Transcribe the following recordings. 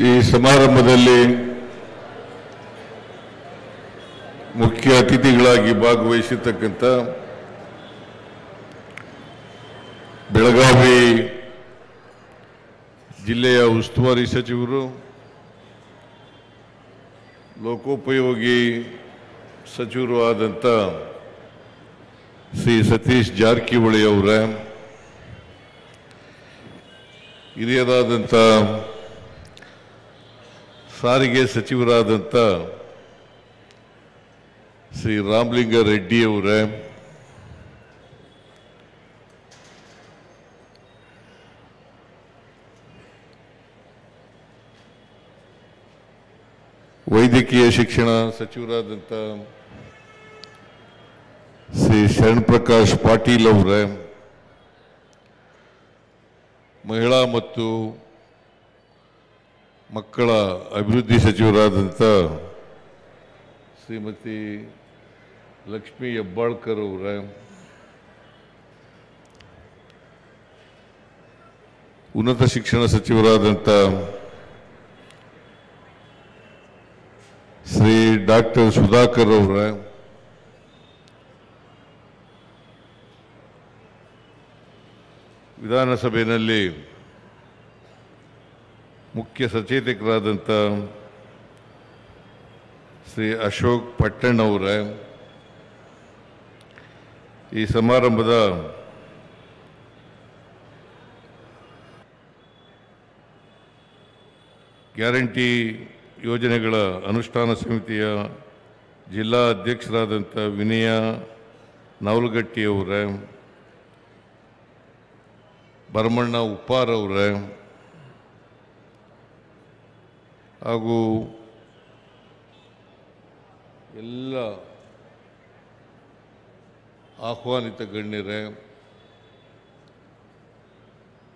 ಈ ಸಮಾರಂಭದಲ್ಲಿ ಮುಖ್ಯ ಅತಿಥಿಗಳಾಗಿ ಭಾಗವಹಿಸಿರ್ತಕ್ಕಂಥ ಬೆಳಗಾವಿ ಜಿಲ್ಲೆಯ ಉಸ್ತುವಾರಿ ಸಚಿವರು, ಲೋಕೋಪಯೋಗಿ ಸಚಿವರು ಆದಂಥ ಶ್ರೀ ಸತೀಶ್ ಜಾರಕಿಹೊಳಿ ಅವರ, ಹಿರಿಯರಾದಂಥ ಸಾರಿಗೆ ಸಚಿವರಾದಂಥ ಶ್ರೀ ರಾಮಲಿಂಗ ರೆಡ್ಡಿ ಅವರ, ವೈದ್ಯಕೀಯ ಶಿಕ್ಷಣ ಸಚಿವರಾದಂಥ ಶ್ರೀ ಶರಣಪ್ರಕಾಶ್ ಪಾಟೀಲ್ ಅವರ, ಮಹಿಳಾ ಮತ್ತು ಮಕ್ಕಳ ಅಭಿವೃದ್ಧಿ ಸಚಿವರಾದಂಥ ಶ್ರೀಮತಿ ಲಕ್ಷ್ಮೀ ಹೆಬ್ಬಾಳ್ಕರ್ ಅವರ, ಉನ್ನತ ಶಿಕ್ಷಣ ಸಚಿವರಾದಂಥ ಶ್ರೀ ಡಾಕ್ಟರ್ ಸುಧಾಕರ್ ಅವರ, ವಿಧಾನಸಭೆಯಲ್ಲಿ ಮುಖ್ಯ ಸಚೇತಕರಾದಂಥ ಶ್ರೀ ಅಶೋಕ್ ಪಟ್ಟಣ್ ಅವರ, ಈ ಸಮಾರಂಭದ ಗ್ಯಾರಂಟಿ ಯೋಜನೆಗಳ ಅನುಷ್ಠಾನ ಸಮಿತಿಯ ಜಿಲ್ಲಾ ಅಧ್ಯಕ್ಷರಾದಂಥ ವಿನಯ ನವಲಗಟ್ಟಿ ಅವರ, ಭರಮಣ್ಣ ಉಪ್ಪಾರ್ ಅವರ ಹಾಗೂ ಎಲ್ಲ ಆಹ್ವಾನಿತ ಗಣ್ಯರೇ,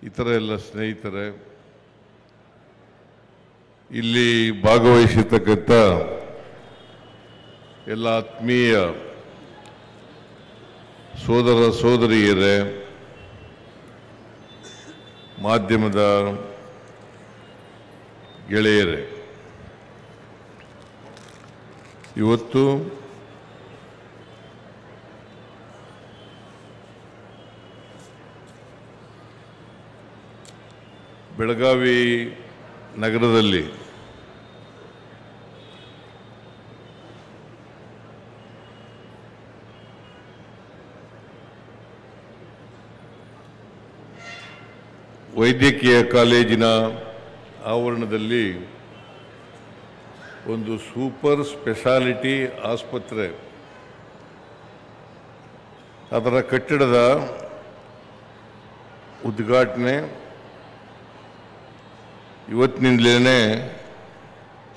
ಇತರ ಎಲ್ಲ ಸ್ನೇಹಿತರೆ, ಇಲ್ಲಿ ಭಾಗವಹಿಸಿರ್ತಕ್ಕಂಥ ಎಲ್ಲ ಆತ್ಮೀಯ ಸೋದರ ಸೋದರಿಯರೇ, ಮಾಧ್ಯಮದ ಗೆಳೆಯರೇ, ಇವತ್ತು ಬೆಳಗಾವಿ ನಗರದಲ್ಲಿ ವೈದ್ಯಕೀಯ ಕಾಲೇಜಿನ ಆವರಣದಲ್ಲಿ ಒಂದು ಸೂಪರ್ ಸ್ಪೆಷಾಲಿಟಿ ಆಸ್ಪತ್ರೆ, ಅದರ ಕಟ್ಟಡದ ಉದ್ಘಾಟನೆ ಇವತ್ತಿನಿಂದಲೇ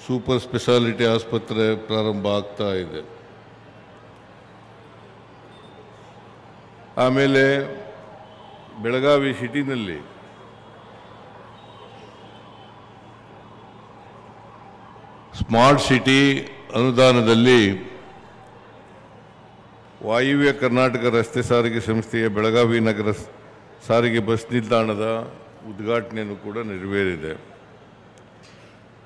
ಸೂಪರ್ ಸ್ಪೆಷಾಲಿಟಿ ಆಸ್ಪತ್ರೆ ಪ್ರಾರಂಭ ಆಗ್ತಾ ಇದೆ. ಆಮೇಲೆ ಬೆಳಗಾವಿ ಸಿಟಿನಲ್ಲಿ ಸ್ಮಾರ್ಟ್ ಸಿಟಿ ಅನುದಾನದಲ್ಲಿ ವಾಯುವ್ಯ ಕರ್ನಾಟಕ ರಸ್ತೆ ಸಾರಿಗೆ ಸಂಸ್ಥೆಯ ಬೆಳಗಾವಿ ನಗರ ಸಾರಿಗೆ ಬಸ್ ನಿಲ್ದಾಣದ ಉದ್ಘಾಟನೆಯನ್ನು ಕೂಡ ನೆರವೇರಿದೆ.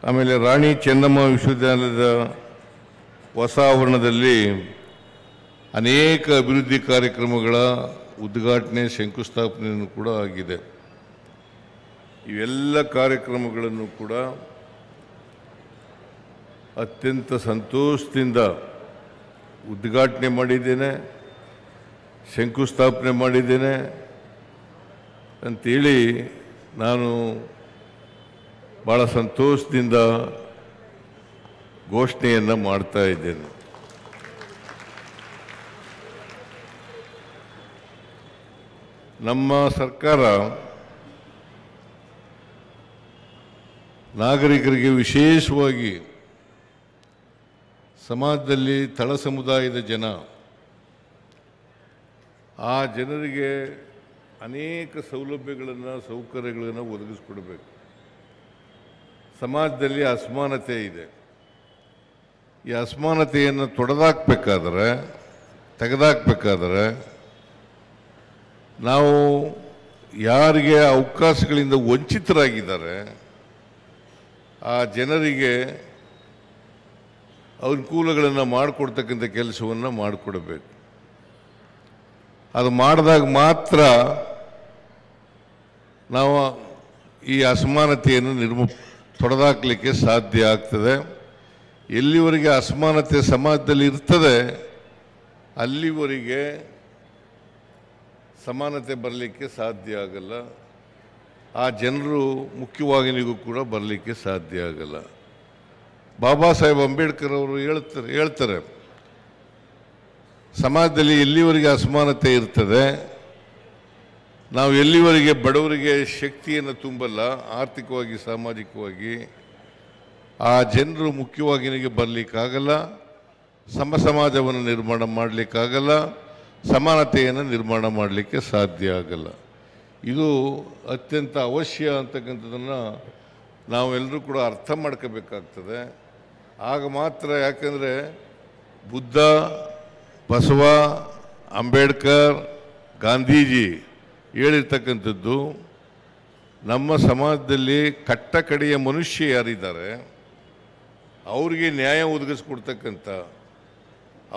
ಆಮೇಲೆ ರಾಣಿ ಚೆನ್ನಮ್ಮ ವಿಶ್ವವಿದ್ಯಾಲಯದ ಹೊಸ ಆವರಣದಲ್ಲಿ ಅನೇಕ ಅಭಿವೃದ್ಧಿ ಕಾರ್ಯಕ್ರಮಗಳ ಉದ್ಘಾಟನೆ, ಶಂಕುಸ್ಥಾಪನೆಯನ್ನು ಕೂಡ ಆಗಿದೆ. ಇವೆಲ್ಲ ಕಾರ್ಯಕ್ರಮಗಳನ್ನು ಕೂಡ ಅತ್ಯಂತ ಸಂತೋಷದಿಂದ ಉದ್ಘಾಟನೆ ಮಾಡಿದ್ದೇನೆ, ಶಂಕುಸ್ಥಾಪನೆ ಮಾಡಿದ್ದೇನೆ ಅಂತೇಳಿ ನಾನು ಭಾಳ ಸಂತೋಷದಿಂದ ಘೋಷಣೆಯನ್ನು ಮಾಡ್ತಾ ಇದ್ದೇನೆ. ನಮ್ಮ ಸರ್ಕಾರ ನಾಗರಿಕರಿಗೆ, ವಿಶೇಷವಾಗಿ ಸಮಾಜದಲ್ಲಿ ತಳ ಸಮುದಾಯದ ಜನ, ಆ ಜನರಿಗೆ ಅನೇಕ ಸೌಲಭ್ಯಗಳನ್ನು, ಸೌಕರ್ಯಗಳನ್ನು ಒದಗಿಸ್ಕೊಡ್ಬೇಕು. ಸಮಾಜದಲ್ಲಿ ಅಸಮಾನತೆ ಇದೆ. ಈ ಅಸಮಾನತೆಯನ್ನು ತೆಗೆದಾಕಬೇಕಾದರೆ ನಾವು ಯಾರಿಗೆ ಅವಕಾಶಗಳಿಂದ ವಂಚಿತರಾಗಿದ್ದಾರೆ ಆ ಜನರಿಗೆ ಅನುಕೂಲಗಳನ್ನು ಮಾಡಿಕೊಡ್ತಕ್ಕಂಥ ಕೆಲಸವನ್ನು ಮಾಡಿಕೊಡಬೇಕು. ಅದು ಮಾಡಿದಾಗ ಮಾತ್ರ ನಾವು ಈ ಅಸಮಾನತೆಯನ್ನು ತೊಡೆದಾಕಲಿಕ್ಕೆ ಸಾಧ್ಯ ಆಗ್ತದೆ. ಎಲ್ಲಿವರೆಗೆ ಅಸಮಾನತೆ ಸಮಾಜದಲ್ಲಿ ಇರ್ತದೆ ಅಲ್ಲಿವರೆಗೆ ಸಮಾನತೆ ಬರಲಿಕ್ಕೆ ಸಾಧ್ಯ ಆಗಲ್ಲ. ಆ ಜನರು ಮುಖ್ಯವಾಹಿನಿಗೂ ಕೂಡ ಬರಲಿಕ್ಕೆ ಸಾಧ್ಯ ಆಗಲ್ಲ. ಬಾಬಾ ಸಾಹೇಬ್ ಅಂಬೇಡ್ಕರ್ ಅವರು ಹೇಳ್ತಾರೆ ಸಮಾಜದಲ್ಲಿ ಎಲ್ಲಿವರೆಗೆ ಅಸಮಾನತೆ ಇರ್ತದೆ, ನಾವು ಎಲ್ಲಿವರೆಗೆ ಬಡವರಿಗೆ ಶಕ್ತಿಯನ್ನು ತುಂಬಲ್ಲ ಆರ್ಥಿಕವಾಗಿ ಸಾಮಾಜಿಕವಾಗಿ, ಆ ಜನರು ಮುಖ್ಯವಾಹಿನಿಗೆ ಬರಲಿಕ್ಕಾಗಲ್ಲ, ಸಮಾಜವನ್ನು ನಿರ್ಮಾಣ ಮಾಡಲಿಕ್ಕಾಗಲ್ಲ, ಸಮಾನತೆಯನ್ನು ನಿರ್ಮಾಣ ಮಾಡಲಿಕ್ಕೆ ಸಾಧ್ಯ ಆಗಲ್ಲ. ಇದು ಅತ್ಯಂತ ಅವಶ್ಯ ಅಂತಕ್ಕಂಥದ್ದನ್ನು ನಾವೆಲ್ಲರೂ ಕೂಡ ಅರ್ಥ ಮಾಡ್ಕೋಬೇಕಾಗ್ತದೆ. ಆಗ ಮಾತ್ರ, ಯಾಕಂದರೆ ಬುದ್ಧ, ಬಸವ, ಅಂಬೇಡ್ಕರ್, ಗಾಂಧೀಜಿ ಹೇಳಿರ್ತಕ್ಕಂಥದ್ದು ನಮ್ಮ ಸಮಾಜದಲ್ಲಿ ಕಟ್ಟ ಕಡೆಯ ಮನುಷ್ಯ ಯಾರಿದ್ದಾರೆ ಅವ್ರಿಗೆ ನ್ಯಾಯ ಒದಗಿಸ್ಕೊಡ್ತಕ್ಕಂಥ,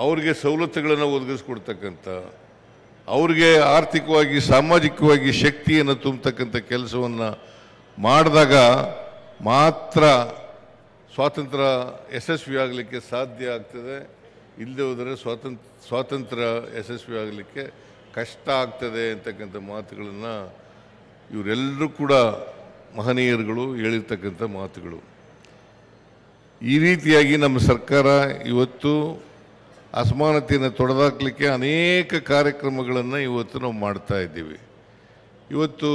ಅವ್ರಿಗೆ ಸವಲತ್ತುಗಳನ್ನು ಒದಗಿಸ್ಕೊಡ್ತಕ್ಕಂಥ, ಅವ್ರಿಗೆ ಆರ್ಥಿಕವಾಗಿ ಸಾಮಾಜಿಕವಾಗಿ ಶಕ್ತಿಯನ್ನು ತುಂಬತಕ್ಕಂಥ ಕೆಲಸವನ್ನು ಮಾಡಿದಾಗ ಮಾತ್ರ ಸ್ವಾತಂತ್ರ್ಯ ಯಶಸ್ವಿ ಆಗಲಿಕ್ಕೆ ಸಾಧ್ಯ ಆಗ್ತದೆ. ಇಲ್ಲದೆ ಹೋದರೆ ಸ್ವಾತಂತ್ರ್ಯ ಯಶಸ್ವಿ ಆಗಲಿಕ್ಕೆ ಕಷ್ಟ ಆಗ್ತದೆ ಅಂತಕ್ಕಂಥ ಮಾತುಗಳನ್ನು ಇವರೆಲ್ಲರೂ ಕೂಡ ಮಹನೀಯರುಗಳು ಹೇಳಿರ್ತಕ್ಕಂಥ ಮಾತುಗಳು. ಈ ರೀತಿಯಾಗಿ ನಮ್ಮ ಸರ್ಕಾರ ಇವತ್ತು ಅಸಮಾನತೆಯನ್ನು ತೊಡೆದಾಕಲಿಕ್ಕೆ ಅನೇಕ ಕಾರ್ಯಕ್ರಮಗಳನ್ನು ಇವತ್ತು ನಾವು ಮಾಡ್ತಾ ಇದ್ದೀವಿ. ಇವತ್ತು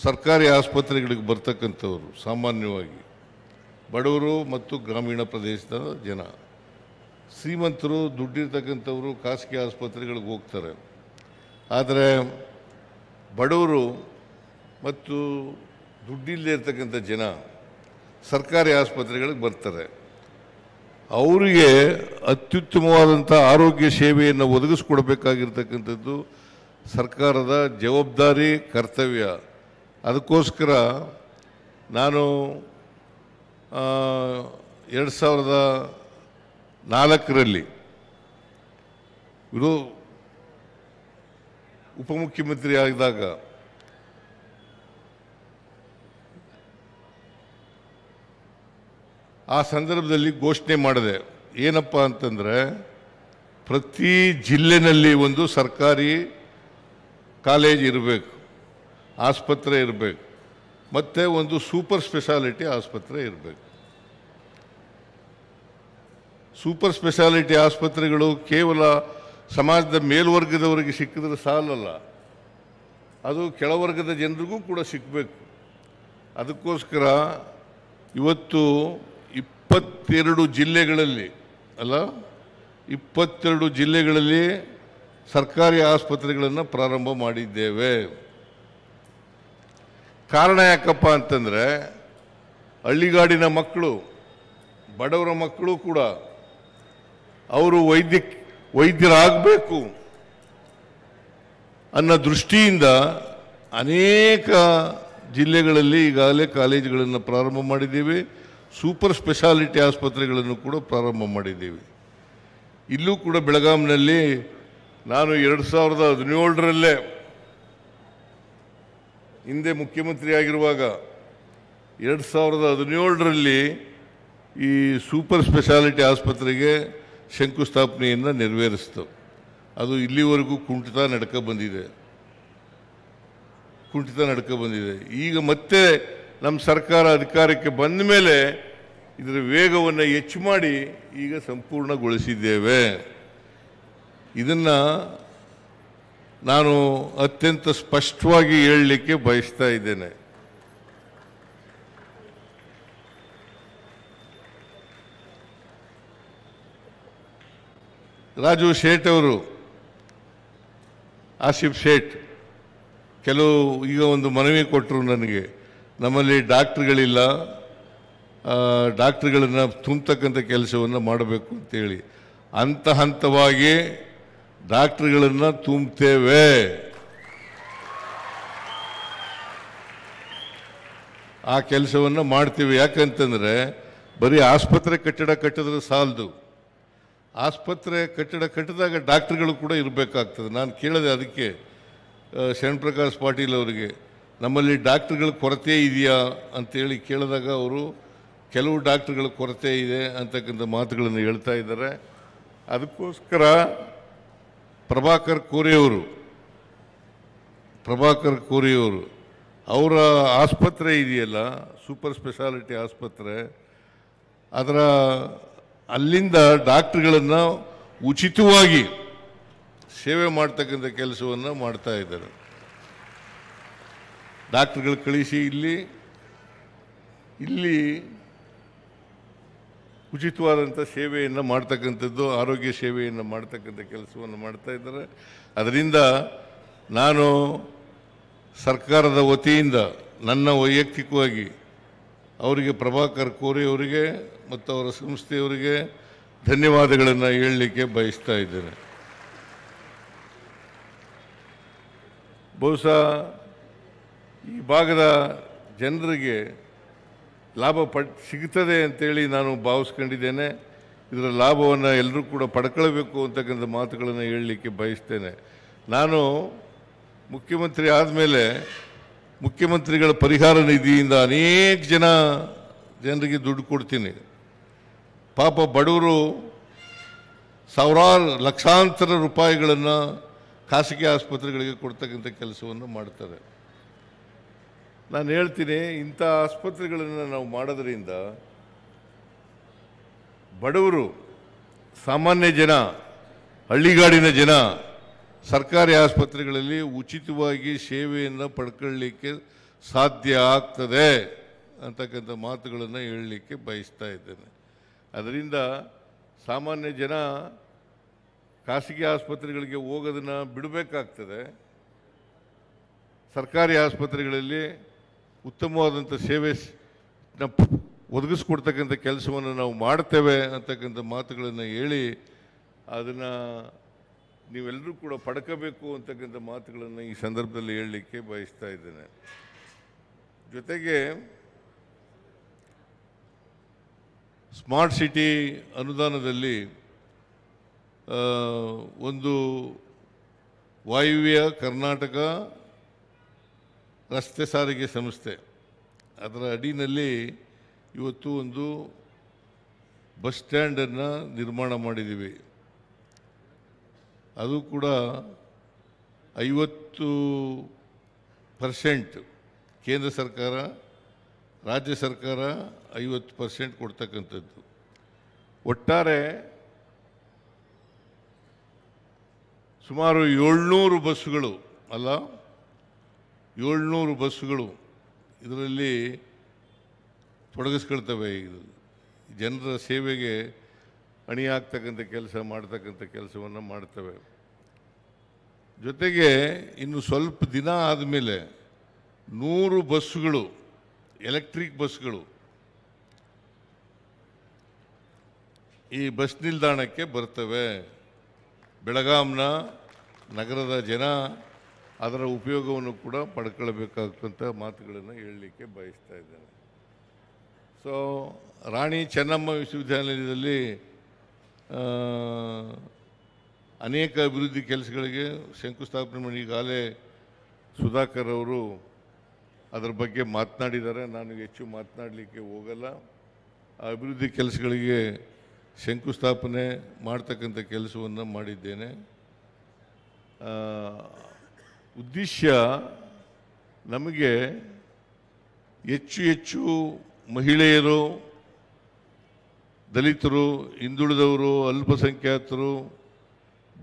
ಸರ್ಕಾರಿ ಆಸ್ಪತ್ರೆಗಳಿಗೆ ಬರ್ತಕ್ಕಂಥವ್ರು ಸಾಮಾನ್ಯವಾಗಿ ಬಡವರು ಮತ್ತು ಗ್ರಾಮೀಣ ಪ್ರದೇಶದ ಜನ, ಶ್ರೀಮಂತರು ದುಡ್ಡಿರ್ತಕ್ಕಂಥವರು ಖಾಸಗಿ ಆಸ್ಪತ್ರೆಗಳಿಗೆ ಹೋಗ್ತಾರೆ. ಆದರೆ ಬಡವರು ಮತ್ತು ದುಡ್ಡಿಲ್ಲದೆ ಇರ್ತಕ್ಕಂಥ ಜನ ಸರ್ಕಾರಿ ಆಸ್ಪತ್ರೆಗಳಿಗೆ ಬರ್ತಾರೆ. ಅವರಿಗೆ ಅತ್ಯುತ್ತಮವಾದಂಥ ಆರೋಗ್ಯ ಸೇವೆಯನ್ನು ಒದಗಿಸ್ಕೊಡ್ಬೇಕಾಗಿರ್ತಕ್ಕಂಥದ್ದು ಸರ್ಕಾರದ ಜವಾಬ್ದಾರಿ, ಕರ್ತವ್ಯ. ಅದಕ್ಕೋಸ್ಕರ ನಾನು 2004ರಲ್ಲಿ ಉಪಮುಖ್ಯಮಂತ್ರಿ ಆಗಿದಾಗ ಆ ಸಂದರ್ಭದಲ್ಲಿ ಘೋಷಣೆ ಮಾಡಿದೆ. ಏನಪ್ಪ ಅಂತಂದರೆ, ಪ್ರತಿ ಜಿಲ್ಲೆನಲ್ಲಿ ಒಂದು ಸರ್ಕಾರಿ ಕಾಲೇಜ್ ಇರಬೇಕು, ಆಸ್ಪತ್ರೆ ಇರಬೇಕು, ಮತ್ತು ಒಂದು ಸೂಪರ್ ಸ್ಪೆಷಾಲಿಟಿ ಆಸ್ಪತ್ರೆ ಇರಬೇಕು. ಸೂಪರ್ ಸ್ಪೆಷಾಲಿಟಿ ಆಸ್ಪತ್ರೆಗಳು ಕೇವಲ ಸಮಾಜದ ಮೇಲ್ವರ್ಗದವರಿಗೆ ಸಿಕ್ಕಿದ್ರೆ ಸಾಲಲ್ಲ, ಅದು ಕೆಳವರ್ಗದ ಜನರಿಗೂ ಕೂಡ ಸಿಕ್ಕಬೇಕು. ಅದಕ್ಕೋಸ್ಕರ ಇವತ್ತು 22 ಜಿಲ್ಲೆಗಳಲ್ಲಿ ಸರ್ಕಾರಿ ಆಸ್ಪತ್ರೆಗಳನ್ನು ಪ್ರಾರಂಭ ಮಾಡಿದ್ದೇವೆ. ಕಾರಣ ಯಾಕಪ್ಪ ಅಂತಂದರೆ, ಹಳ್ಳಿಗಾಡಿನ ಮಕ್ಕಳು, ಬಡವರ ಮಕ್ಕಳು ಕೂಡ ಅವರು ವೈದ್ಯರಾಗಬೇಕು ಅನ್ನೋ ದೃಷ್ಟಿಯಿಂದ ಅನೇಕ ಜಿಲ್ಲೆಗಳಲ್ಲಿ ಈಗಾಗಲೇ ಕಾಲೇಜುಗಳನ್ನು ಪ್ರಾರಂಭ ಮಾಡಿದ್ದೀವಿ. ಸೂಪರ್ ಸ್ಪೆಷಾಲಿಟಿ ಆಸ್ಪತ್ರೆಗಳನ್ನು ಕೂಡ ಪ್ರಾರಂಭ ಮಾಡಿದ್ದೀವಿ. ಇಲ್ಲೂ ಕೂಡ ಬೆಳಗಾಂನಲ್ಲಿ ನಾನು 2017ರಲ್ಲೇ ಹಿಂದೆ ಮುಖ್ಯಮಂತ್ರಿ ಆಗಿರುವಾಗ 2017ರಲ್ಲಿ ಈ ಸೂಪರ್ ಸ್ಪೆಷಾಲಿಟಿ ಆಸ್ಪತ್ರೆಗೆ ಶಂಕುಸ್ಥಾಪನೆಯನ್ನು ನೆರವೇರಿಸ್ತು. ಅದು ಇಲ್ಲಿವರೆಗೂ ಕುಂಠಿತ ನಡ್ಕೊ ಬಂದಿದೆ. ಈಗ ಮತ್ತೆ ನಮ್ಮ ಸರ್ಕಾರ ಅಧಿಕಾರಕ್ಕೆ ಬಂದ ಮೇಲೆ ಇದರ ವೇಗವನ್ನು ಹೆಚ್ಚು ಮಾಡಿ ಈಗ ಸಂಪೂರ್ಣಗೊಳಿಸಿದ್ದೇವೆ. ಇದನ್ನು ನಾನು ಅತ್ಯಂತ ಸ್ಪಷ್ಟವಾಗಿ ಹೇಳಲಿಕ್ಕೆ ಬಯಸ್ತಾ ಇದ್ದೇನೆ. ರಾಜು ಶೇಟ್ ಅವರು, ಆಸಿಫ್ ಶೇಟ್ ಕೆಲವು ಈಗ ಒಂದು ಮನವಿ ಕೊಟ್ಟರು ನನಗೆ, ನಮ್ಮಲ್ಲಿ ಡಾಕ್ಟ್ರುಗಳಿಲ್ಲ, ಡಾಕ್ಟ್ರುಗಳನ್ನು ತುಂಬತಕ್ಕಂಥ ಕೆಲಸವನ್ನು ಮಾಡಬೇಕು ಅಂತೇಳಿ. ಹಂತವಾಗಿ ಡಾಕ್ಟ್ರುಗಳನ್ನು ತುಂಬುತ್ತೇವೆ. ಆ ಕೆಲಸವನ್ನು ಮಾಡ್ತೀವಿ. ಯಾಕಂತಂದರೆ ಬರೀ ಆಸ್ಪತ್ರೆ ಕಟ್ಟಡ ಕಟ್ಟಿದ್ರೆ ಸಾಲದು. ಆಸ್ಪತ್ರೆ ಕಟ್ಟಡ ಕಟ್ಟಿದಾಗ ಡಾಕ್ಟ್ರುಗಳು ಕೂಡ ಇರಬೇಕಾಗ್ತದೆ. ನಾನು ಕೇಳಿದೆ ಅದಕ್ಕೆ ಶರಣ್ ಪ್ರಕಾಶ್ ಪಾಟೀಲ್ ಅವರಿಗೆ, ನಮ್ಮಲ್ಲಿ ಡಾಕ್ಟ್ರುಗಳ ಕೊರತೆ ಇದೆಯಾ ಅಂತೇಳಿ ಕೇಳಿದಾಗ ಅವರು ಕೆಲವು ಡಾಕ್ಟ್ರುಗಳ ಕೊರತೆ ಇದೆ ಅಂತಕ್ಕಂಥ ಮಾತುಗಳನ್ನು ಹೇಳ್ತಾ ಇದ್ದಾರೆ. ಅದಕ್ಕೋಸ್ಕರ ಪ್ರಭಾಕರ್ ಕೋರೆಯವರು ಅವರ ಆಸ್ಪತ್ರೆ ಇದೆಯಲ್ಲ, ಸೂಪರ್ ಸ್ಪೆಷಾಲಿಟಿ ಆಸ್ಪತ್ರೆ, ಅಲ್ಲಿಂದ ಡಾಕ್ಟ್ರುಗಳನ್ನು ಉಚಿತವಾಗಿ ಸೇವೆ ಮಾಡ್ತಕ್ಕಂಥ ಕೆಲಸವನ್ನು ಮಾಡ್ತಾ ಇದ್ದಾರೆ. ಡಾಕ್ಟ್ರುಗಳು ಕಳಿಸಿ ಇಲ್ಲಿ ಉಚಿತವಾದಂಥ ಸೇವೆಯನ್ನು ಮಾಡ್ತಕ್ಕಂಥದ್ದು, ಆರೋಗ್ಯ ಸೇವೆಯನ್ನು ಮಾಡ್ತಕ್ಕಂಥ ಕೆಲಸವನ್ನು ಮಾಡ್ತಾ ಇದ್ದಾರೆ. ಅದರಿಂದ ನಾನು ಸರ್ಕಾರದ ವತಿಯಿಂದ ನನ್ನ ವೈಯಕ್ತಿಕವಾಗಿ ಅವರಿಗೆ, ಪ್ರಭಾಕರ್ ಕೋರೆಯವರಿಗೆ ಮತ್ತು ಅವರ ಸಂಸ್ಥೆಯವರಿಗೆ ಧನ್ಯವಾದಗಳನ್ನು ಹೇಳಲಿಕ್ಕೆ ಬಯಸ್ತಾ ಇದ್ದೇನೆ. ಬಹುಶಃ ಈ ಭಾಗದ ಜನರಿಗೆ ಲಾಭ ಸಿಗ್ತದೆ ಅಂತೇಳಿ ನಾನು ಭಾವಿಸ್ಕೊಂಡಿದ್ದೇನೆ. ಇದರ ಲಾಭವನ್ನು ಎಲ್ಲರೂ ಕೂಡ ಪಡ್ಕೊಳ್ಬೇಕು ಅಂತಕ್ಕಂಥ ಮಾತುಗಳನ್ನು ಹೇಳಲಿಕ್ಕೆ ಬಯಸ್ತೇನೆ. ನಾನು ಮುಖ್ಯಮಂತ್ರಿ ಆದಮೇಲೆ ಮುಖ್ಯಮಂತ್ರಿಗಳ ಪರಿಹಾರ ನಿಧಿಯಿಂದ ಅನೇಕ ಜನರಿಗೆ ದುಡ್ಡು ಕೊಡ್ತೀನಿ. ಪಾಪ ಬಡವರು ಸಾವಿರಾರು ಲಕ್ಷಾಂತರ ರೂಪಾಯಿಗಳನ್ನು ಖಾಸಗಿ ಆಸ್ಪತ್ರೆಗಳಿಗೆ ಕೊಡ್ತಕ್ಕಂಥ ಕೆಲಸವನ್ನು ಮಾಡ್ತಾರೆ. ನಾನು ಹೇಳ್ತೀನಿ, ಇಂಥ ಆಸ್ಪತ್ರೆಗಳನ್ನು ನಾವು ಮಾಡೋದ್ರಿಂದ ಬಡವರು, ಸಾಮಾನ್ಯ ಜನ, ಹಳ್ಳಿಗಾಡಿನ ಜನ ಸರ್ಕಾರಿ ಆಸ್ಪತ್ರೆಗಳಲ್ಲಿ ಉಚಿತವಾಗಿ ಸೇವೆಯನ್ನು ಪಡ್ಕೊಳ್ಳಲಿಕ್ಕೆ ಸಾಧ್ಯ ಆಗ್ತದೆ ಅಂತಕ್ಕಂಥ ಮಾತುಗಳನ್ನು ಹೇಳಲಿಕ್ಕೆ ಬಯಸ್ತಾ ಇದ್ದೇನೆ. ಅದರಿಂದ ಸಾಮಾನ್ಯ ಜನ ಖಾಸಗಿ ಆಸ್ಪತ್ರೆಗಳಿಗೆ ಹೋಗೋದನ್ನು ಬಿಡಬೇಕಾಗ್ತದೆ. ಸರ್ಕಾರಿ ಆಸ್ಪತ್ರೆಗಳಲ್ಲಿ ಉತ್ತಮವಾದಂಥ ಸೇವೆ ಒದಗಿಸ್ಕೊಡ್ತಕ್ಕಂಥ ಕೆಲಸವನ್ನು ನಾವು ಮಾಡ್ತೇವೆ ಅಂತಕ್ಕಂಥ ಮಾತುಗಳನ್ನು ಹೇಳಿ ಅದನ್ನು ನೀವೆಲ್ಲರೂ ಕೂಡ ಪಡ್ಕೋಬೇಕು ಅಂತಕ್ಕಂಥ ಮಾತುಗಳನ್ನು ಈ ಸಂದರ್ಭದಲ್ಲಿ ಹೇಳಲಿಕ್ಕೆ ಬಯಸ್ತಾ ಇದ್ದೇನೆ. ಜೊತೆಗೆ ಸ್ಮಾರ್ಟ್ ಸಿಟಿ ಅನುದಾನದಲ್ಲಿ ಒಂದು ವಾಯುವ್ಯ ಕರ್ನಾಟಕ ರಸ್ತೆ ಸಾರಿಗೆ ಸಂಸ್ಥೆ, ಅದರ ಅಡಿನಲ್ಲಿ ಇವತ್ತು ಒಂದು ಬಸ್ ಸ್ಟ್ಯಾಂಡನ್ನು ನಿರ್ಮಾಣ ಮಾಡಿದ್ದೀವಿ. ಅದು ಕೂಡ 50% ಕೇಂದ್ರ ಸರ್ಕಾರ, ರಾಜ್ಯ ಸರ್ಕಾರ 50% ಕೊಡ್ತಕ್ಕಂಥದ್ದು. ಒಟ್ಟಾರೆ ಸುಮಾರು 700 ಬಸ್ಸುಗಳು, 700 ಬಸ್ಸುಗಳು ಇದರಲ್ಲಿ ತೊಡಗಿಸ್ಕೊಳ್ತವೆ. ಇದು ಜನರ ಸೇವೆಗೆ ಅಣಿಯಾಗ್ತಕ್ಕಂಥ ಕೆಲಸ ಮಾಡ್ತಕ್ಕಂಥ ಕೆಲಸವನ್ನು ಮಾಡ್ತವೆ. ಜೊತೆಗೆ ಇನ್ನು ಸ್ವಲ್ಪ ದಿನ ಆದಮೇಲೆ 100 ಬಸ್ಸುಗಳು, ಎಲೆಕ್ಟ್ರಿಕ್ ಬಸ್ಗಳು ಈ ಬಸ್ ನಿಲ್ದಾಣಕ್ಕೆ ಬರ್ತವೆ. ಬೆಳಗಾಂನ ನಗರದ ಜನ ಅದರ ಉಪಯೋಗವನ್ನು ಕೂಡ ಪಡ್ಕೊಳ್ಬೇಕಾದಂಥ ಮಾತುಗಳನ್ನು ಹೇಳಲಿಕ್ಕೆ ಬಯಸ್ತಾ ಇದ್ದೇನೆ. ಸೊ ರಾಣಿ ಚೆನ್ನಮ್ಮ ವಿಶ್ವವಿದ್ಯಾನಿಲಯದಲ್ಲಿ ಅನೇಕ ಅಭಿವೃದ್ಧಿ ಕೆಲಸಗಳಿಗೆ ಶಂಕುಸ್ಥಾಪನೆ ಮಾಡಿ ಈಗಾಗಲೇ ಸುಧಾಕರ್ ಅವರು ಅದರ ಬಗ್ಗೆ ಮಾತನಾಡಿದ್ದಾರೆ. ನಾನು ಹೆಚ್ಚು ಮಾತನಾಡಲಿಕ್ಕೆ ಹೋಗಲ್ಲ. ಆ ಅಭಿವೃದ್ಧಿ ಕೆಲಸಗಳಿಗೆ ಶಂಕುಸ್ಥಾಪನೆ ಮಾಡ್ತಕ್ಕಂಥ ಕೆಲಸವನ್ನು ಮಾಡಿದ್ದೇನೆ. ಉದ್ದೇಶ ನಮಗೆ ಹೆಚ್ಚು ಮಹಿಳೆಯರು, ದಲಿತರು, ಹಿಂದುಳಿದವರು, ಅಲ್ಪಸಂಖ್ಯಾತರು,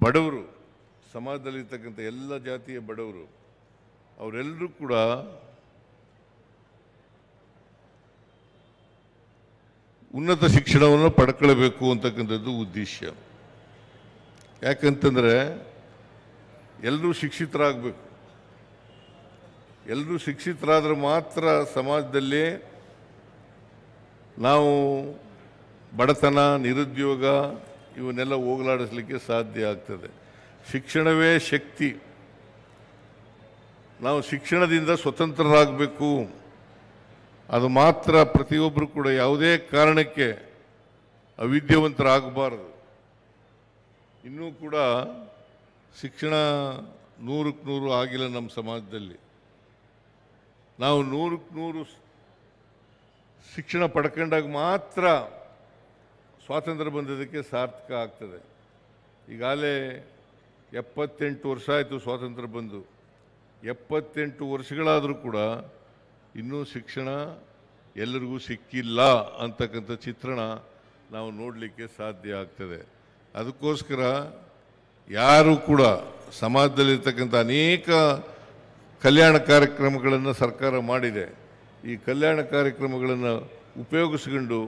ಬಡವರು, ಸಮಾಜದಲ್ಲಿರ್ತಕ್ಕಂಥ ಎಲ್ಲ ಜಾತಿಯ ಬಡವರು ಅವರೆಲ್ಲರೂ ಕೂಡ ಉನ್ನತ ಶಿಕ್ಷಣವನ್ನು ಪಡ್ಕೊಳ್ಬೇಕು ಅಂತಕ್ಕಂಥದ್ದು ಉದ್ದೇಶ. ಯಾಕಂತಂದರೆ ಎಲ್ಲರೂ ಶಿಕ್ಷಿತರಾಗಬೇಕು. ಎಲ್ಲರೂ ಶಿಕ್ಷಿತರಾದರೆ ಮಾತ್ರ ಸಮಾಜದಲ್ಲಿ ನಾವು ಬಡತನ, ನಿರುದ್ಯೋಗ ಇವನ್ನೆಲ್ಲ ಹೋಗಲಾಡಿಸಲಿಕ್ಕೆ ಸಾಧ್ಯ ಆಗ್ತದೆ. ಶಿಕ್ಷಣವೇ ಶಕ್ತಿ. ನಾವು ಶಿಕ್ಷಣದಿಂದ ಸ್ವತಂತ್ರರಾಗಬೇಕು. ಅದು ಮಾತ್ರ ಪ್ರತಿಯೊಬ್ಬರು ಕೂಡ ಯಾವುದೇ ಕಾರಣಕ್ಕೆ ಅವಿದ್ಯಾವಂತರಾಗಬಾರದು. ಇನ್ನೂ ಕೂಡ ಶಿಕ್ಷಣ 100ಕ್ಕೆ 100 ಆಗಿಲ್ಲ ನಮ್ಮ ಸಮಾಜದಲ್ಲಿ. ನಾವು 100ಕ್ಕೆ 100 ಶಿಕ್ಷಣ ಪಡ್ಕೊಂಡಾಗ ಮಾತ್ರ ಸ್ವಾತಂತ್ರ್ಯ ಬಂದದಕ್ಕೆ ಸಾರ್ಥಕ ಆಗ್ತದೆ. ಈಗಾಗಲೇ 78 ವರ್ಷ ಆಯಿತು ಸ್ವಾತಂತ್ರ್ಯ ಬಂದು. 78 ವರ್ಷಗಳಾದರೂ ಕೂಡ ಇನ್ನೂ ಶಿಕ್ಷಣ ಎಲ್ಲರಿಗೂ ಸಿಕ್ಕಿಲ್ಲ ಅಂತಕ್ಕಂಥ ಚಿತ್ರಣ ನಾವು ನೋಡಲಿಕ್ಕೆ ಸಾಧ್ಯ ಆಗ್ತದೆ. ಅದಕ್ಕೋಸ್ಕರ ಯಾರು ಕೂಡ ಸಮಾಜದಲ್ಲಿರ್ತಕ್ಕಂಥ ಅನೇಕ ಕಲ್ಯಾಣ ಕಾರ್ಯಕ್ರಮಗಳನ್ನು ಸರ್ಕಾರ ಮಾಡಿದೆ. ಈ ಕಲ್ಯಾಣ ಕಾರ್ಯಕ್ರಮಗಳನ್ನು ಉಪಯೋಗಿಸ್ಕೊಂಡು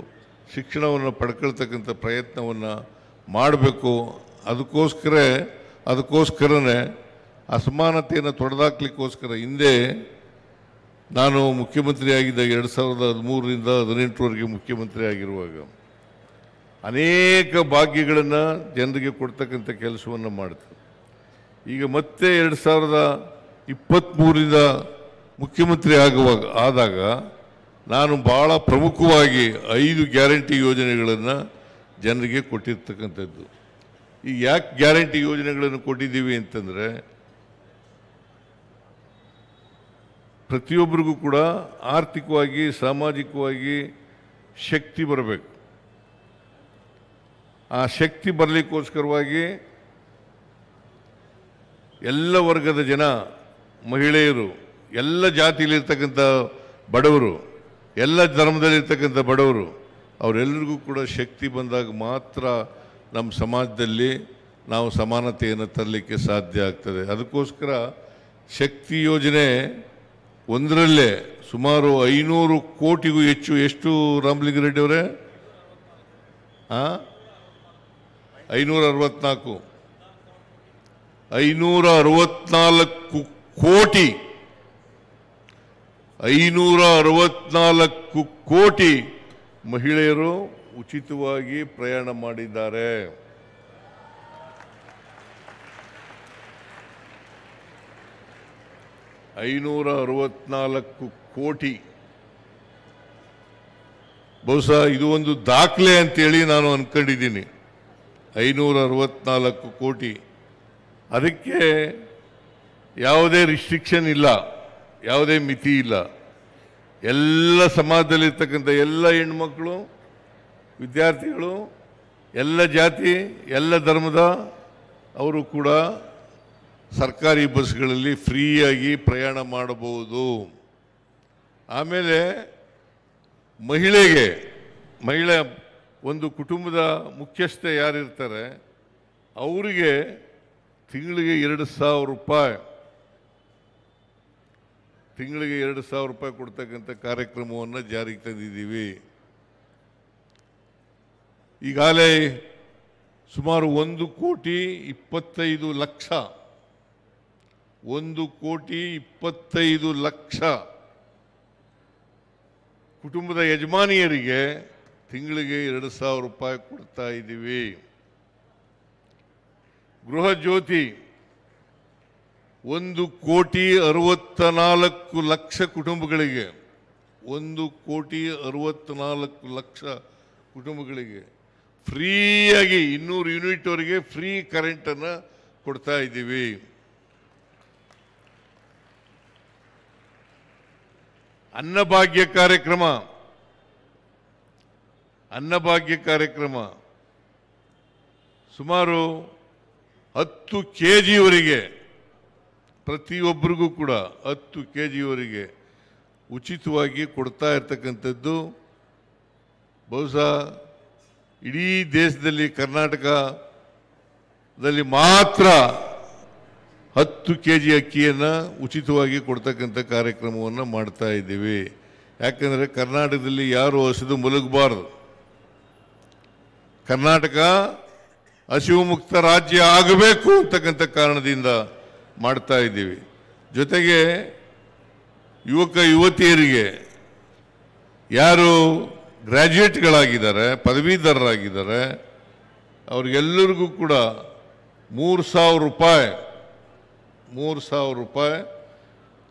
ಶಿಕ್ಷಣವನ್ನು ಪಡ್ಕೊಳ್ತಕ್ಕಂಥ ಪ್ರಯತ್ನವನ್ನು ಮಾಡಬೇಕು. ಅದಕ್ಕೋಸ್ಕರನೇ ಅಸಮಾನತೆಯನ್ನು ತೊಡೆದಾಕ್ಲಿಕ್ಕೋಸ್ಕರ ಹಿಂದೆ ನಾನು ಮುಖ್ಯಮಂತ್ರಿ ಆಗಿದ್ದಾಗ 2013ರಿಂದ 2018ರವರೆಗೆ ಮುಖ್ಯಮಂತ್ರಿ ಆಗಿರುವಾಗ ಅನೇಕ ಭಾಗ್ಯಗಳನ್ನು ಜನರಿಗೆ ಕೊಡ್ತಕ್ಕಂಥ ಕೆಲಸವನ್ನು ಮಾಡ್ತಾರೆ. ಈಗ ಮತ್ತೆ 2023ರಿಂದ ಮುಖ್ಯಮಂತ್ರಿ ಆದಾಗ ನಾನು ಭಾಳ ಪ್ರಮುಖವಾಗಿ 5 ಗ್ಯಾರಂಟಿ ಯೋಜನೆಗಳನ್ನು ಜನರಿಗೆ ಕೊಟ್ಟಿರ್ತಕ್ಕಂಥದ್ದು. ಈ ಯಾಕೆ ಗ್ಯಾರಂಟಿ ಯೋಜನೆಗಳನ್ನು ಕೊಟ್ಟಿದ್ದೀವಿ ಅಂತಂದರೆ ಪ್ರತಿಯೊಬ್ಬರಿಗೂ ಕೂಡ ಆರ್ಥಿಕವಾಗಿ ಸಾಮಾಜಿಕವಾಗಿ ಶಕ್ತಿ ಬರಬೇಕು. ಆ ಶಕ್ತಿ ಬರಲಿಕ್ಕೋಸ್ಕರವಾಗಿ ಎಲ್ಲ ವರ್ಗದ ಜನ, ಮಹಿಳೆಯರು, ಎಲ್ಲ ಜಾತಿಯಲ್ಲಿರ್ತಕ್ಕಂಥ ಬಡವರು, ಎಲ್ಲ ಧರ್ಮದಲ್ಲಿರ್ತಕ್ಕಂಥ ಬಡವರು, ಅವರೆಲ್ಲರಿಗೂ ಕೂಡ ಶಕ್ತಿ ಬಂದಾಗ ಮಾತ್ರ ನಮ್ಮ ಸಮಾಜದಲ್ಲಿ ನಾವು ಸಮಾನತೆಯನ್ನು ತರಲಿಕ್ಕೆ ಸಾಧ್ಯ ಆಗ್ತದೆ. ಅದಕ್ಕೋಸ್ಕರ ಶಕ್ತಿ ಯೋಜನೆ ಒಂದರಲ್ಲೇ ಸುಮಾರು 500 ಕೋಟಿಗೂ ಹೆಚ್ಚು. ಎಷ್ಟು ರಾಮಲಿಂಗಾರೆಡ್ಡಿ ಅವರೇ? 564 ಕೋಟಿ 564 ಕೋಟಿ ಮಹಿಳೆಯರು ಉಚಿತವಾಗಿ ಪ್ರಯಾಣ ಮಾಡಿದ್ದಾರೆ. $564 ಕೋಟಿ. ಬಹುಶಃ ಇದು ಒಂದು ದಾಖಲೆ ಅಂತೇಳಿ ನಾನು ಅಂದ್ಕೊಂಡಿದ್ದೀನಿ. 564 ಕೋಟಿ. ಅದಕ್ಕೆ ಯಾವುದೇ ರಿಸ್ಟ್ರಿಕ್ಷನ್ ಇಲ್ಲ, ಯಾವುದೇ ಮಿತಿ ಇಲ್ಲ. ಎಲ್ಲ ಸಮಾಜದಲ್ಲಿರ್ತಕ್ಕಂಥ ಎಲ್ಲ ಹೆಣ್ಮಕ್ಳು, ವಿದ್ಯಾರ್ಥಿಗಳು, ಎಲ್ಲ ಜಾತಿ, ಎಲ್ಲ ಧರ್ಮದ ಅವರು ಕೂಡ ಸರ್ಕಾರಿ ಬಸ್ಗಳಲ್ಲಿ ಫ್ರೀಯಾಗಿ ಪ್ರಯಾಣ ಮಾಡಬಹುದು. ಆಮೇಲೆ ಮಹಿಳೆ ಒಂದು ಕುಟುಂಬದ ಮುಖ್ಯಸ್ಥೆ ಯಾರಿರ್ತಾರೆ ಅವರಿಗೆ ತಿಂಗಳಿಗೆ 2,000 ರೂಪಾಯಿ ಕೊಡ್ತಕ್ಕಂಥ ಕಾರ್ಯಕ್ರಮವನ್ನು ಜಾರಿಗೆ ತಂದಿದ್ದೀವಿ. ಈಗಾಗಲೇ ಸುಮಾರು 1,25,00,000 ಕುಟುಂಬದ ಯಜಮಾನಿಯರಿಗೆ ತಿಂಗಳಿಗೆ 2,000 ರೂಪಾಯಿ ಕೊಡ್ತಾ ಇದ್ದೀವಿ. ಗೃಹ ಜ್ಯೋತಿ 1,64,00,000 ಕುಟುಂಬಗಳಿಗೆ 1,64,00,000 ಕುಟುಂಬಗಳಿಗೆ ಫ್ರೀಯಾಗಿ 200 ಯೂನಿಟ್ವರೆಗೆ ಫ್ರೀ ಕರೆಂಟನ್ನು ಕೊಡ್ತಾ ಇದ್ದೀವಿ. ಅನ್ನಭಾಗ್ಯ ಕಾರ್ಯಕ್ರಮ ಸುಮಾರು 10 kgವರೆಗೆ ಪ್ರತಿಯೊಬ್ಬರಿಗೂ ಕೂಡ 10 kgವರೆಗೆ ಉಚಿತವಾಗಿ ಕೊಡ್ತಾ ಇರ್ತಕ್ಕಂಥದ್ದು. ಬಹುಶಃ ಇಡೀ ದೇಶದಲ್ಲಿ ಕರ್ನಾಟಕದಲ್ಲಿ ಮಾತ್ರ 10 kg ಅಕ್ಕಿಯನ್ನು ಉಚಿತವಾಗಿ ಕೊಡ್ತಕ್ಕಂಥ ಕಾರ್ಯಕ್ರಮವನ್ನು ಮಾಡ್ತಾ ಇದ್ದೀವಿ. ಯಾಕಂದರೆ ಕರ್ನಾಟಕದಲ್ಲಿ ಯಾರು ಹಸಿದು ಮಲಗಬಾರ್ದು. ಕರ್ನಾಟಕ ಹಸಿವು ಮುಕ್ತ ರಾಜ್ಯ ಆಗಬೇಕು ಅಂತಕ್ಕಂಥ ಕಾರಣದಿಂದ ಮಾಡ್ತಾ ಇದ್ದೀವಿ. ಜೊತೆಗೆ ಯುವಕ ಯುವತಿಯರಿಗೆ ಯಾರು ಗ್ರ್ಯಾಜುಯೇಟ್ಗಳಾಗಿದ್ದಾರೆ, ಪದವೀಧರರಾಗಿದ್ದಾರೆ, ಅವ್ರಿಗೆಲ್ಲರಿಗೂ ಕೂಡ 3,000 ರೂಪಾಯಿ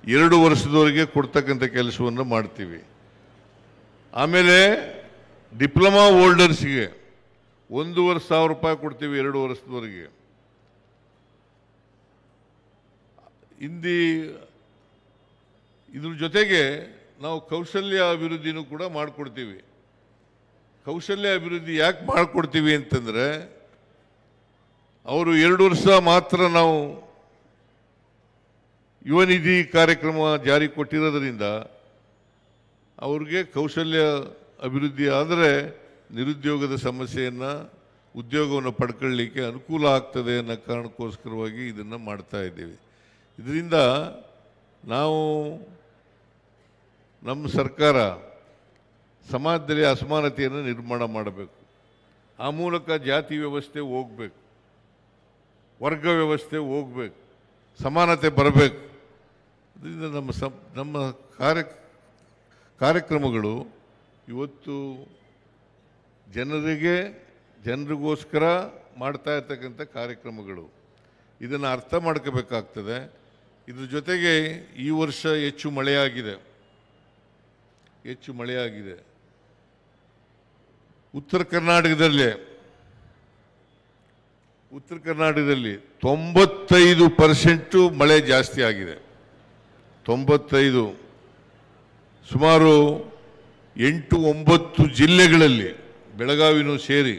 2 ವರ್ಷದವರೆಗೆ ಕೊಡ್ತಕ್ಕಂಥ ಕೆಲಸವನ್ನು ಮಾಡ್ತೀವಿ. ಆಮೇಲೆ ಡಿಪ್ಲೊಮಾ ಹೋಲ್ಡರ್ಸ್ಗೆ 1,500 ರೂಪಾಯಿ ಕೊಡ್ತೀವಿ 2 ವರ್ಷದವರೆಗೆ. ಇದ್ರ ಜೊತೆಗೆ ನಾವು ಕೌಶಲ್ಯ ಅಭಿವೃದ್ಧಿನೂ ಕೂಡ ಮಾಡಿಕೊಡ್ತೀವಿ. ಕೌಶಲ್ಯ ಅಭಿವೃದ್ಧಿ ಯಾಕೆ ಮಾಡಿಕೊಡ್ತೀವಿ ಅಂತಂದರೆ, ಅವರು 2 ವರ್ಷ ಮಾತ್ರ ನಾವು ಯುವ ನಿಧಿ ಕಾರ್ಯಕ್ರಮ ಜಾರಿ ಕೊಟ್ಟಿರೋದ್ರಿಂದ ಅವ್ರಿಗೆ ಕೌಶಲ್ಯ ಅಭಿವೃದ್ಧಿ ಆದರೆ ನಿರುದ್ಯೋಗದ ಸಮಸ್ಯೆಯನ್ನು, ಉದ್ಯೋಗವನ್ನು ಪಡ್ಕೊಳ್ಳಲಿಕ್ಕೆ ಅನುಕೂಲ ಆಗ್ತದೆ ಅನ್ನೋ ಕಾರಣಕ್ಕೋಸ್ಕರವಾಗಿ ಇದನ್ನು ಮಾಡ್ತಾ ಇದ್ದೀವಿ. ಇದರಿಂದ ನಾವು ನಮ್ಮ ಸರ್ಕಾರ ಸಮಾಜದಲ್ಲಿ ಅಸಮಾನತೆಯನ್ನು ನಿರ್ಮಾಣ ಮಾಡಬೇಕು. ಆ ಮೂಲಕ ಜಾತಿ ವ್ಯವಸ್ಥೆ ಹೋಗಬೇಕು, ವರ್ಗ ವ್ಯವಸ್ಥೆ ಹೋಗಬೇಕು, ಸಮಾನತೆ ಬರಬೇಕು. ಇದರಿಂದ ನಮ್ಮ ಕಾರ್ಯಕ್ರಮಗಳು ಇವತ್ತು ಜನರಿಗೋಸ್ಕರ ಮಾಡ್ತಾ ಇರ್ತಕ್ಕಂಥ ಕಾರ್ಯಕ್ರಮಗಳು. ಇದನ್ನು ಅರ್ಥ ಮಾಡ್ಕೋಬೇಕಾಗ್ತದೆ. ಇದ್ರ ಜೊತೆಗೆ ಈ ವರ್ಷ ಹೆಚ್ಚು ಮಳೆಯಾಗಿದೆ. ಉತ್ತರ ಕರ್ನಾಟಕದಲ್ಲಿ 95% ಮಳೆ ಜಾಸ್ತಿ ಆಗಿದೆ. 95 ಸುಮಾರು 8-9 ಜಿಲ್ಲೆಗಳಲ್ಲಿ, ಬೆಳಗಾವಿನೂ ಸೇರಿ,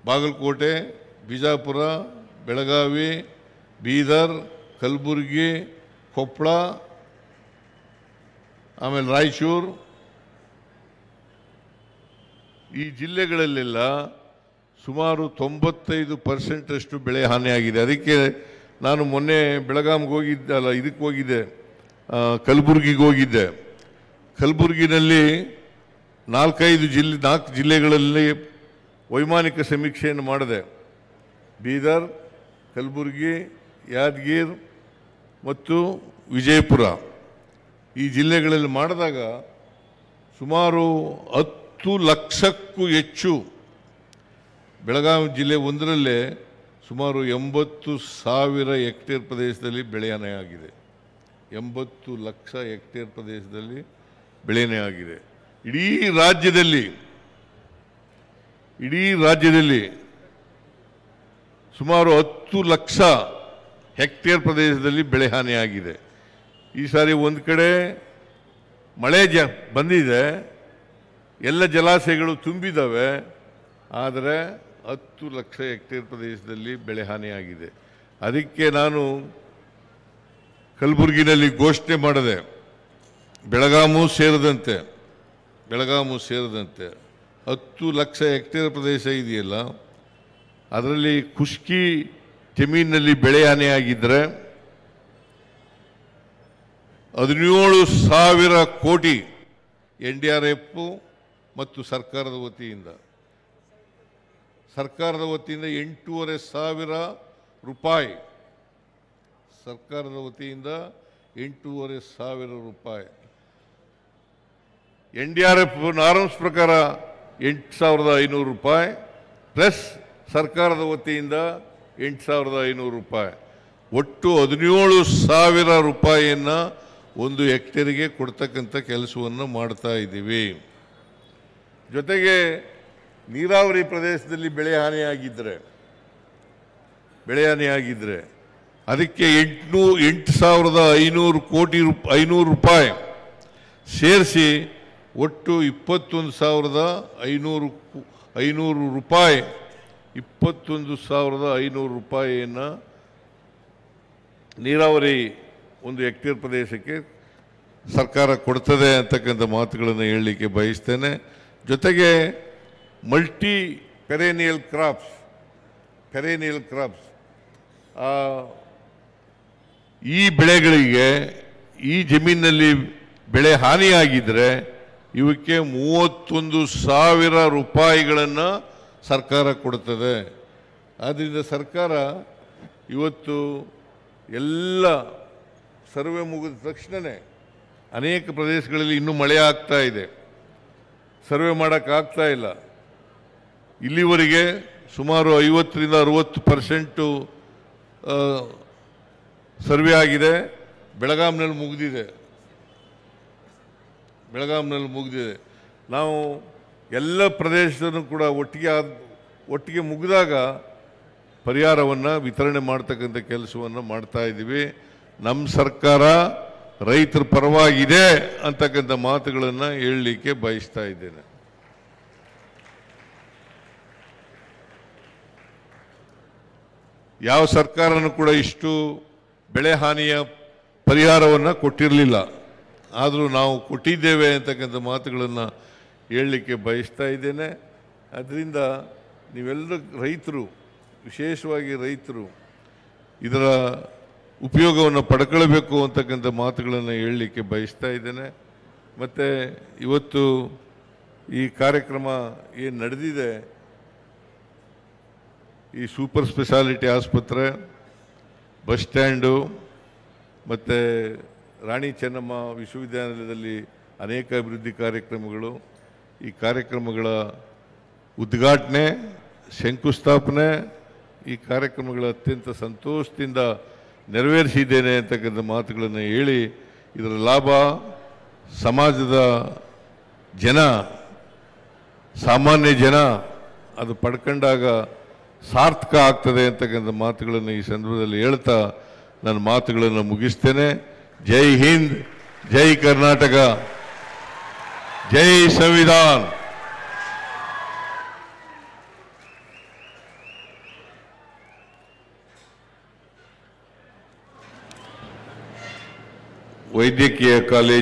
ಬಾಗಲಕೋಟೆ, ಬಿಜಾಪುರ, ಬೆಳಗಾವಿ, ಬೀದರ್, ಕಲಬುರಗಿ, ಕೊಪ್ಪಳ, ಆಮೇಲೆ ರಾಯಚೂರು, ಈ ಜಿಲ್ಲೆಗಳಲ್ಲೆಲ್ಲ ಸುಮಾರು 95% ಬೆಳೆ ಹಾನಿಯಾಗಿದೆ. ಅದಕ್ಕೆ ನಾನು ಮೊನ್ನೆ ಬೆಳಗಾವಿಗೆ ಹೋಗಿದ್ದೆ, ಕಲಬುರಗಿಗೆ ಹೋಗಿದ್ದೆ. ಕಲಬುರಗಿನಲ್ಲಿ 4 ಜಿಲ್ಲೆಗಳಲ್ಲಿ ವೈಮಾನಿಕ ಸಮೀಕ್ಷೆಯನ್ನು ಮಾಡಿದೆ. ಬೀದರ್, ಕಲಬುರಗಿ, ಯಾದಗಿರಿ ಮತ್ತು ವಿಜಯಪುರ ಈ ಜಿಲ್ಲೆಗಳಲ್ಲಿ ಮಾಡಿದಾಗ ಸುಮಾರು 10 ಲಕ್ಷಕ್ಕೂ ಹೆಚ್ಚು, ಬೆಳಗಾವಿ ಜಿಲ್ಲೆ ಒಂದರಲ್ಲೇ ಸುಮಾರು 80,000 ಹೆಕ್ಟೇರ್ ಪ್ರದೇಶದಲ್ಲಿ ಬೆಳೆ ಹಾನಿಯಾಗಿದೆ. 80 ಲಕ್ಷ ಹೆಕ್ಟೇರ್ ಪ್ರದೇಶದಲ್ಲಿ ಬೆಳೆನೇ ಆಗಿದೆ. ಇಡೀ ರಾಜ್ಯದಲ್ಲಿ ಸುಮಾರು 10 ಲಕ್ಷ ಹೆಕ್ಟೇರ್ ಪ್ರದೇಶದಲ್ಲಿ ಬೆಳೆ ಹಾನಿಯಾಗಿದೆ. ಈ ಸಾರಿ ಒಂದು ಕಡೆ ಮಳೆ ಬಂದಿದೆ, ಎಲ್ಲ ಜಲಾಶಯಗಳು ತುಂಬಿದ್ದಾವೆ, ಆದರೆ 10 ಲಕ್ಷ ಹೆಕ್ಟೇರ್ ಪ್ರದೇಶದಲ್ಲಿ ಬೆಳೆ ಹಾನಿಯಾಗಿದೆ. ಅದಕ್ಕೆ ನಾನು ಕಲಬುರಗಿನಲ್ಲಿ ಘೋಷಣೆ ಮಾಡಿದೆ, ಬೆಳಗಾಮು ಸೇರಿದಂತೆ 10 ಲಕ್ಷ ಹೆಕ್ಟೇರ್ ಪ್ರದೇಶ ಇದೆಯಲ್ಲ, ಅದರಲ್ಲಿ ಖುಷ್ಕಿ ಜಮೀನಿನಲ್ಲಿ ಬೆಳೆ ಹಾನಿಯಾಗಿದ್ದರೆ 17,000 ಕೋಟಿ NDRF ಮತ್ತು ಸರ್ಕಾರದ ವತಿಯಿಂದ 8,500 ರೂಪಾಯಿ, ಸರ್ಕಾರದ ವತಿಯಿಂದ 8,500 ರೂಪಾಯಿ. NDRF ನಾರ್ಮ್ಸ್ ಪ್ರಕಾರ 8,500 ರೂಪಾಯಿ ಪ್ಲಸ್ ಸರ್ಕಾರದ ವತಿಯಿಂದ 8,500 ರೂಪಾಯಿ, ಒಟ್ಟು 17,000 ರೂಪಾಯಿಯನ್ನು ಒಂದು ಹೆಕ್ಟೇರಿಗೆ ಕೊಡ್ತಕ್ಕಂಥ ಕೆಲಸವನ್ನು ಮಾಡ್ತಾ ಇದ್ದೀವಿ. ಜೊತೆಗೆ ನೀರಾವರಿ ಪ್ರದೇಶದಲ್ಲಿ ಬೆಳೆ ಹಾನಿಯಾಗಿದ್ದರೆ ಅದಕ್ಕೆ 8,500 ಕೋಟಿ 500 ರೂಪಾಯಿ ಸೇರಿಸಿ ಒಟ್ಟು 21,500 ರೂಪಾಯಿ, 21,500 ರೂಪಾಯಿಯನ್ನು ನೀರಾವರಿ ಒಂದು ಹೆಕ್ಟೇರ್ ಪ್ರದೇಶಕ್ಕೆ ಸರ್ಕಾರ ಕೊಡ್ತದೆ ಅಂತಕ್ಕಂಥ ಮಾತುಗಳನ್ನು ಹೇಳಲಿಕ್ಕೆ ಬಯಸ್ತೇನೆ. ಜೊತೆಗೆ ಮಲ್ಟಿ ಪೆರೇನಿಯಲ್ ಕ್ರಾಪ್ಸ್ ಈ ಬೆಳೆಗಳಿಗೆ ಈ ಜಮೀನಿನಲ್ಲಿ ಬೆಳೆ ಹಾನಿಯಾಗಿದ್ದರೆ ಇವಕ್ಕೆ 31,000 ರೂಪಾಯಿಗಳನ್ನು ಸರ್ಕಾರ ಕೊಡ್ತದೆ. ಆದ್ದರಿಂದ ಸರ್ಕಾರ ಇವತ್ತು ಎಲ್ಲ ಸರ್ವೆ ಮುಗಿದ ತಕ್ಷಣವೇ ಅನೇಕ ಪ್ರದೇಶಗಳಲ್ಲಿ ಇನ್ನೂ ಮಳೆ ಆಗ್ತಾ ಇದೆ, ಸರ್ವೆ ಮಾಡೋಕ್ಕಾಗ್ತಾ ಇಲ್ಲ. ಇಲ್ಲಿವರೆಗೆ ಸುಮಾರು 50-60% ಸರ್ವೆ ಆಗಿದೆ. ಬೆಳಗಾಂನಲ್ಲಿ ಮುಗಿದಿದೆ. ಬೆಳಗಾಂನಲ್ಲಿ ಮುಗಿದಿದೆ. ನಾವು ಎಲ್ಲ ಪ್ರದೇಶದಲ್ಲೂ ಕೂಡ ಒಟ್ಟಿಗೆ ಮುಗಿದಾಗ ಪರಿಹಾರವನ್ನು ವಿತರಣೆ ಮಾಡ್ತಕ್ಕಂಥ ಕೆಲಸವನ್ನು ಮಾಡ್ತಾ ಇದ್ದೀವಿ. ನಮ್ಮ ಸರ್ಕಾರ ರೈತರ ಪರವಾಗಿದೆ ಅಂತಕ್ಕಂಥ ಮಾತುಗಳನ್ನು ಹೇಳಲಿಕ್ಕೆ ಬಯಸ್ತಾ ಇದ್ದೇನೆ. ಯಾವ ಸರ್ಕಾರನೂ ಕೂಡ ಇಷ್ಟು ಬೆಳೆ ಹಾನಿಯ ಪರಿಹಾರವನ್ನು ಕೊಟ್ಟಿರಲಿಲ್ಲ. ಆದರೂ ನಾವು ಕೊಟ್ಟಿದ್ದೇವೆ ಅಂತಕ್ಕಂಥ ಮಾತುಗಳನ್ನು ಹೇಳಲಿಕ್ಕೆ ಬಯಸ್ತಾ ಇದ್ದೇನೆ. ಅದರಿಂದ ನೀವೆಲ್ಲರೂ ರೈತರು, ವಿಶೇಷವಾಗಿ ರೈತರು ಇದರ ಉಪಯೋಗವನ್ನು ಪಡ್ಕೊಳ್ಬೇಕು ಅಂತಕ್ಕಂಥ ಮಾತುಗಳನ್ನು ಹೇಳಲಿಕ್ಕೆ ಬಯಸ್ತಾ ಇದ್ದೇನೆ. ಮತ್ತು ಇವತ್ತು ಈ ಕಾರ್ಯಕ್ರಮ ಏನು ನಡೆದಿದೆ, ಈ ಸೂಪರ್ ಸ್ಪೆಷಾಲಿಟಿ ಆಸ್ಪತ್ರೆ, ಬಸ್ ಸ್ಟ್ಯಾಂಡು ಮತ್ತು ರಾಣಿ ಚೆನ್ನಮ್ಮ ವಿಶ್ವವಿದ್ಯಾನಿಲಯದಲ್ಲಿ ಅನೇಕ ಅಭಿವೃದ್ಧಿ ಕಾರ್ಯಕ್ರಮಗಳು, ಈ ಕಾರ್ಯಕ್ರಮಗಳ ಉದ್ಘಾಟನೆ, ಶಂಕುಸ್ಥಾಪನೆ, ಈ ಕಾರ್ಯಕ್ರಮಗಳ ಅತ್ಯಂತ ಸಂತೋಷದಿಂದ ನೆರವೇರಿಸಿದ್ದೇನೆ ಅಂತಕ್ಕಂಥ ಮಾತುಗಳನ್ನು ಹೇಳಿ, ಇದರ ಲಾಭ ಸಮಾಜದ ಜನ, ಸಾಮಾನ್ಯ ಜನ ಅದು ಪಡ್ಕೊಂಡಾಗ ಸಾರ್ಥಕ ಆಗ್ತದೆ ಅಂತಕ್ಕಂಥ ಮಾತುಗಳನ್ನು ಈ ಸಂದರ್ಭದಲ್ಲಿ ಹೇಳ್ತಾ ನನ್ನ ಮಾತುಗಳನ್ನು ಮುಗಿಸ್ತೇನೆ. ಜೈ ಹಿಂದ್, ಜೈ ಕರ್ನಾಟಕ, ಜೈ ಸಂವಿಧಾನ್. ವೈದ್ಯಕೀಯ ಕಾಲೇಜು